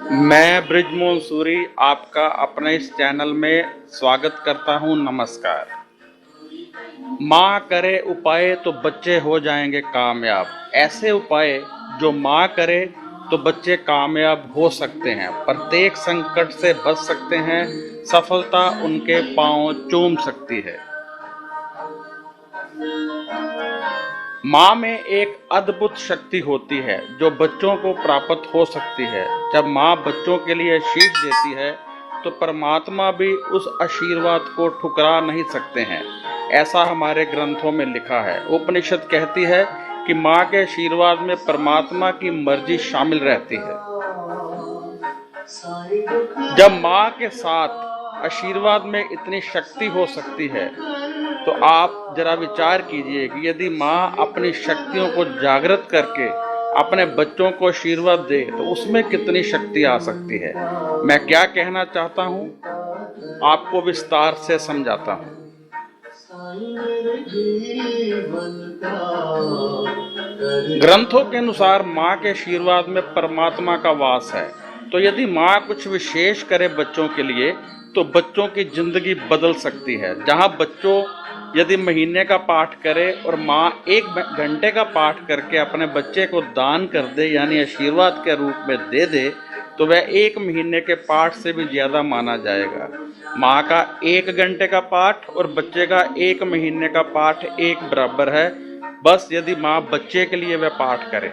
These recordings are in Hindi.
मैं बृजमोहन सूरी आपका अपने इस चैनल में स्वागत करता हूं। नमस्कार। माँ करे उपाय तो बच्चे हो जाएंगे कामयाब। ऐसे उपाय जो माँ करे तो बच्चे कामयाब हो सकते हैं, प्रत्येक संकट से बच सकते हैं, सफलता उनके पांव चूम सकती है। माँ में एक अद्भुत शक्ति होती है जो बच्चों को प्राप्त हो सकती है। जब माँ बच्चों के लिए शीश देती है तो परमात्मा भी उस आशीर्वाद को ठुकरा नहीं सकते हैं। ऐसा हमारे ग्रंथों में लिखा है। उपनिषद कहती है कि माँ के आशीर्वाद में परमात्मा की मर्जी शामिल रहती है। जब माँ के साथ आशीर्वाद में इतनी शक्ति हो सकती है तो आप जरा विचार कीजिए कि यदि माँ अपनी शक्तियों को जागृत करके अपने बच्चों को आशीर्वाद दे तो उसमें कितनी शक्ति आ सकती है। मैं क्या कहना चाहता हूँ आपको विस्तार से समझाता हूँ। ग्रंथों के अनुसार माँ के आशीर्वाद में परमात्मा का वास है। तो यदि माँ कुछ विशेष करे बच्चों के लिए तो बच्चों की जिंदगी बदल सकती है। जहाँ बच्चों यदि महीने का पाठ करे और माँ 1 घंटे का पाठ करके अपने बच्चे को दान कर दे, यानी आशीर्वाद के रूप में दे दे, तो वह 1 महीने के पाठ से भी ज्यादा माना जाएगा। माँ का 1 घंटे का पाठ और बच्चे का 1 महीने का पाठ एक बराबर है, बस यदि माँ बच्चे के लिए वह पाठ करे।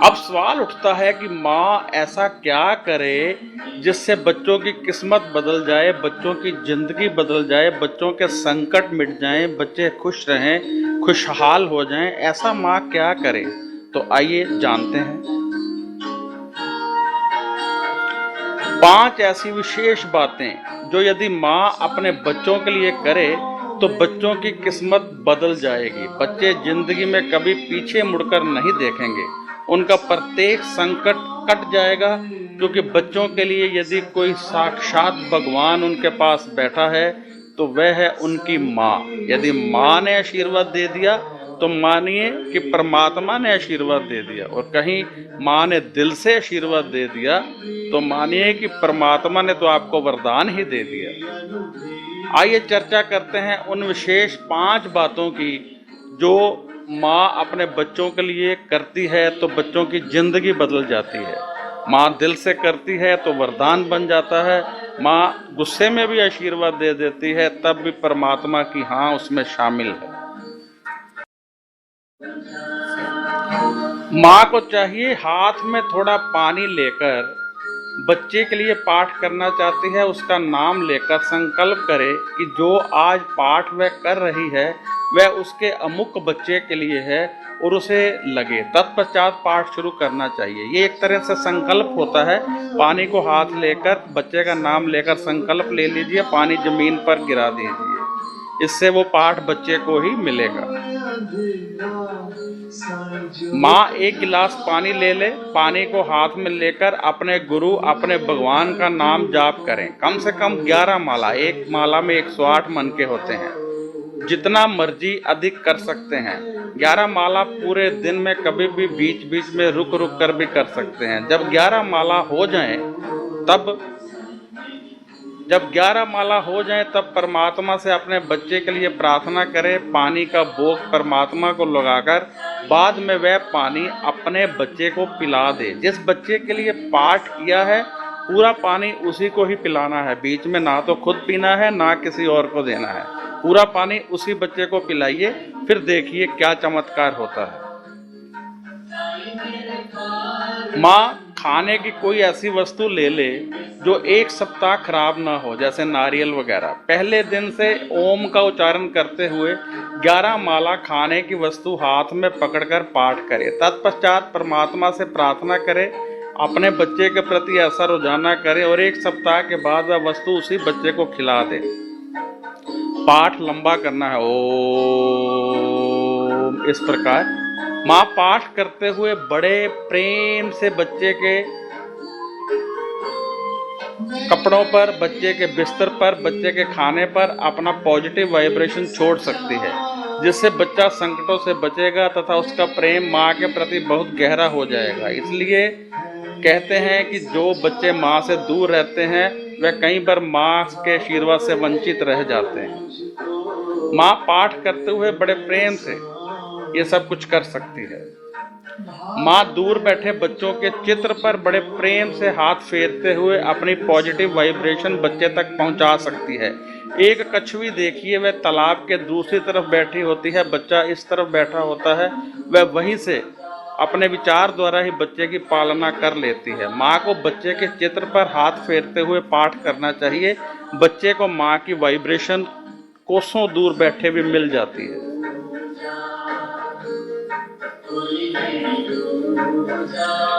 अब सवाल उठता है कि माँ ऐसा क्या करे जिससे बच्चों की किस्मत बदल जाए, बच्चों की जिंदगी बदल जाए, बच्चों के संकट मिट जाएं, बच्चे खुश रहें, खुशहाल हो जाएं। ऐसा माँ क्या करे? तो आइए जानते हैं। 5 ऐसी विशेष बातें जो यदि माँ अपने बच्चों के लिए करे तो बच्चों की किस्मत बदल जाएगी। बच्चे जिंदगी में कभी पीछे मुड़कर नहीं देखेंगे, उनका प्रत्येक संकट कट जाएगा, क्योंकि बच्चों के लिए यदि कोई साक्षात भगवान उनके पास बैठा है तो वह है उनकी माँ। यदि माँ ने आशीर्वाद दे दिया तो मानिए कि परमात्मा ने आशीर्वाद दे दिया, और कहीं माँ ने दिल से आशीर्वाद दे दिया तो मानिए कि परमात्मा ने तो आपको वरदान ही दे दिया। आइए चर्चा करते हैं उन विशेष 5 बातों की जो माँ अपने बच्चों के लिए करती है तो बच्चों की जिंदगी बदल जाती है। माँ दिल से करती है तो वरदान बन जाता है। माँ गुस्से में भी आशीर्वाद दे देती है तब भी परमात्मा की हाँ उसमें शामिल है। माँ को चाहिए हाथ में थोड़ा पानी लेकर, बच्चे के लिए पाठ करना चाहती है उसका नाम लेकर संकल्प करे कि जो आज पाठ वह कर रही है वह उसके अमुक बच्चे के लिए है और उसे लगे। तत्पश्चात पाठ शुरू करना चाहिए। ये एक तरह से संकल्प होता है। पानी को हाथ लेकर बच्चे का नाम लेकर संकल्प ले लीजिए, पानी जमीन पर गिरा दीजिए, इससे वो पाठ बच्चे को ही मिलेगा। माँ 1 गिलास पानी ले ले, पानी को हाथ में लेकर अपने गुरु अपने भगवान का नाम जाप करें। कम से कम 11 माला, एक माला में 108 मन के होते हैं, जितना मर्जी अधिक कर सकते हैं। 11 माला पूरे दिन में कभी भी बीच बीच में रुक रुक कर भी कर सकते हैं। जब 11 माला हो जाएं तब परमात्मा से अपने बच्चे के लिए प्रार्थना करें। पानी का भोग परमात्मा को लगाकर बाद में वह पानी अपने बच्चे को पिला दे। जिस बच्चे के लिए पाठ किया है पूरा पानी उसी को ही पिलाना है, बीच में ना तो खुद पीना है ना किसी और को देना है। पूरा पानी उसी बच्चे को पिलाइए, फिर देखिए क्या चमत्कार होता है। माँ खाने की कोई ऐसी वस्तु ले ले जो 1 सप्ताह खराब ना हो, जैसे नारियल वगैरह। पहले दिन से ओम का उच्चारण करते हुए 11 माला खाने की वस्तु हाथ में पकड़कर पाठ करे। तत्पश्चात परमात्मा से प्रार्थना करे, अपने बच्चे के प्रति ऐसा रोजाना करे और 1 सप्ताह के बाद वह वस्तु उसी बच्चे को खिला दे। पाठ लंबा करना है, ओम, इस प्रकार। माँ पाठ करते हुए बड़े प्रेम से बच्चे के कपड़ों पर, बच्चे के बिस्तर पर, बच्चे के खाने पर अपना पॉजिटिव वाइब्रेशन छोड़ सकती है। जिससे बच्चा संकटों से बचेगा तथा उसका प्रेम माँ के प्रति बहुत गहरा हो जाएगा। इसलिए कहते हैं कि जो बच्चे माँ से दूर रहते हैं वह कई बार माँ के आशीर्वाद से वंचित रह जाते हैं। माँ पाठ करते हुए बड़े प्रेम से ये सब कुछ कर सकती है। माँ दूर बैठे बच्चों के चित्र पर बड़े प्रेम से हाथ फेरते हुए अपनी पॉजिटिव वाइब्रेशन बच्चे तक पहुंचा सकती है। एक कछुई देखिए, वह तालाब के दूसरी तरफ बैठी होती है, बच्चा इस तरफ बैठा होता है, वह वहीं से अपने विचार द्वारा ही बच्चे की पालना कर लेती है। माँ को बच्चे के चित्र पर हाथ फेरते हुए पाठ करना चाहिए। बच्चे को माँ की वाइब्रेशन कोसों दूर बैठे भी मिल जाती है।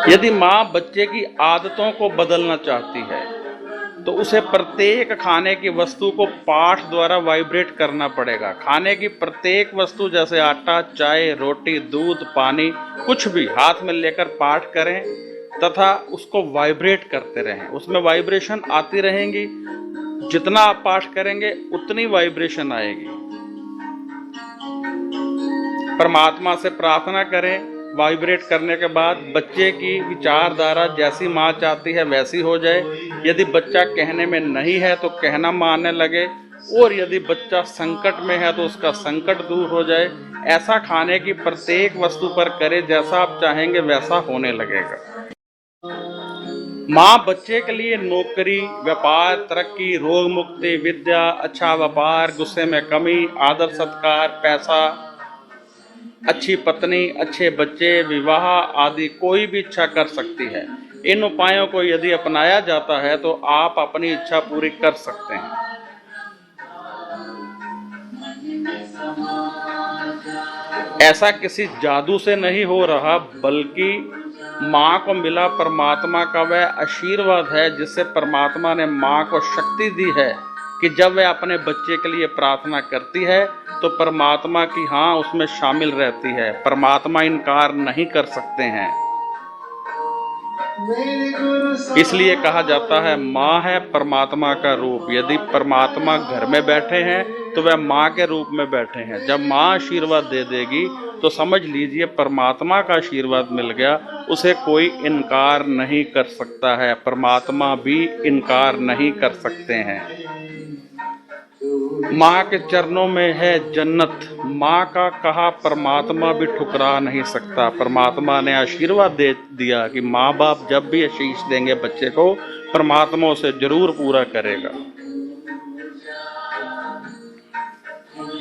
यदि माँ बच्चे की आदतों को बदलना चाहती है तो उसे प्रत्येक खाने की वस्तु को पाठ द्वारा वाइब्रेट करना पड़ेगा। खाने की प्रत्येक वस्तु जैसे आटा, चाय, रोटी, दूध, पानी, कुछ भी हाथ में लेकर पाठ करें तथा उसको वाइब्रेट करते रहें। उसमें वाइब्रेशन आती रहेंगी। जितना आप पाठ करेंगे उतनी वाइब्रेशन आएगी। परमात्मा से प्रार्थना करें। वाइब्रेट करने के बाद बच्चे की विचारधारा जैसी माँ चाहती है वैसी हो जाए। यदि बच्चा कहने में नहीं है तो कहना मानने लगे, और यदि बच्चा संकट में है तो उसका संकट दूर हो जाए। ऐसा खाने की प्रत्येक वस्तु पर करे, जैसा आप चाहेंगे वैसा होने लगेगा। माँ बच्चे के लिए नौकरी, व्यापार, तरक्की, रोग मुक्ति, विद्या, अच्छा व्यापार, गुस्से में कमी, आदर सत्कार, पैसा, अच्छी पत्नी, अच्छे बच्चे, विवाह आदि कोई भी इच्छा कर सकती है। इन उपायों को यदि अपनाया जाता है तो आप अपनी इच्छा पूरी कर सकते हैं। ऐसा किसी जादू से नहीं हो रहा, बल्कि माँ को मिला परमात्मा का वह आशीर्वाद है, जिससे परमात्मा ने माँ को शक्ति दी है कि जब वह अपने बच्चे के लिए प्रार्थना करती है तो परमात्मा की हाँ उसमें शामिल रहती है। परमात्मा इनकार नहीं कर सकते हैं। इसलिए कहा जाता है माँ है परमात्मा का रूप। यदि परमात्मा घर में बैठे हैं तो वह माँ के रूप में बैठे हैं। जब माँ आशीर्वाद दे देगी तो समझ लीजिए परमात्मा का आशीर्वाद मिल गया। उसे कोई इनकार नहीं कर सकता है। परमात्मा भी इनकार नहीं कर सकते हैं। माँ के चरणों में है जन्नत। माँ का कहा परमात्मा भी ठुकरा नहीं सकता। परमात्मा ने आशीर्वाद दे दिया कि माँ बाप जब भी आशीष देंगे बच्चे को, परमात्मा उसे जरूर पूरा करेगा।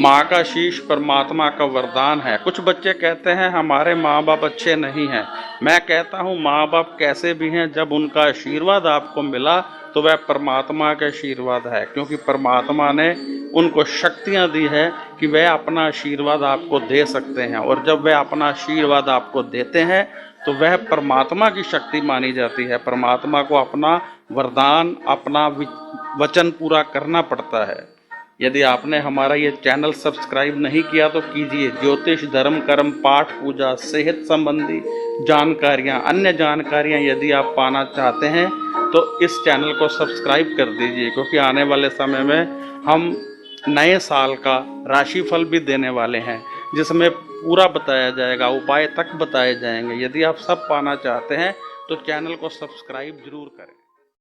माँ का आशीष परमात्मा का वरदान है। कुछ बच्चे कहते हैं हमारे माँ बाप अच्छे नहीं हैं। मैं कहता हूँ माँ बाप कैसे भी हैं, जब उनका आशीर्वाद आपको मिला तो वह परमात्मा का आशीर्वाद है, क्योंकि परमात्मा ने उनको शक्तियाँ दी है कि वह अपना आशीर्वाद आपको दे सकते हैं। और जब वह अपना आशीर्वाद आपको देते हैं तो वह परमात्मा की शक्ति मानी जाती है। परमात्मा को अपना वरदान, अपना वचन पूरा करना पड़ता है। यदि आपने हमारा ये चैनल सब्सक्राइब नहीं किया तो कीजिए। ज्योतिष, धर्म, कर्म, पाठ, पूजा, सेहत संबंधी जानकारियाँ, अन्य जानकारियाँ यदि आप पाना चाहते हैं तो इस चैनल को सब्सक्राइब कर दीजिए, क्योंकि आने वाले समय में हम नए साल का राशिफल भी देने वाले हैं, जिसमें पूरा बताया जाएगा, उपाय तक बताए जाएंगे। यदि आप सब पाना चाहते हैं तो चैनल को सब्सक्राइब जरूर करें।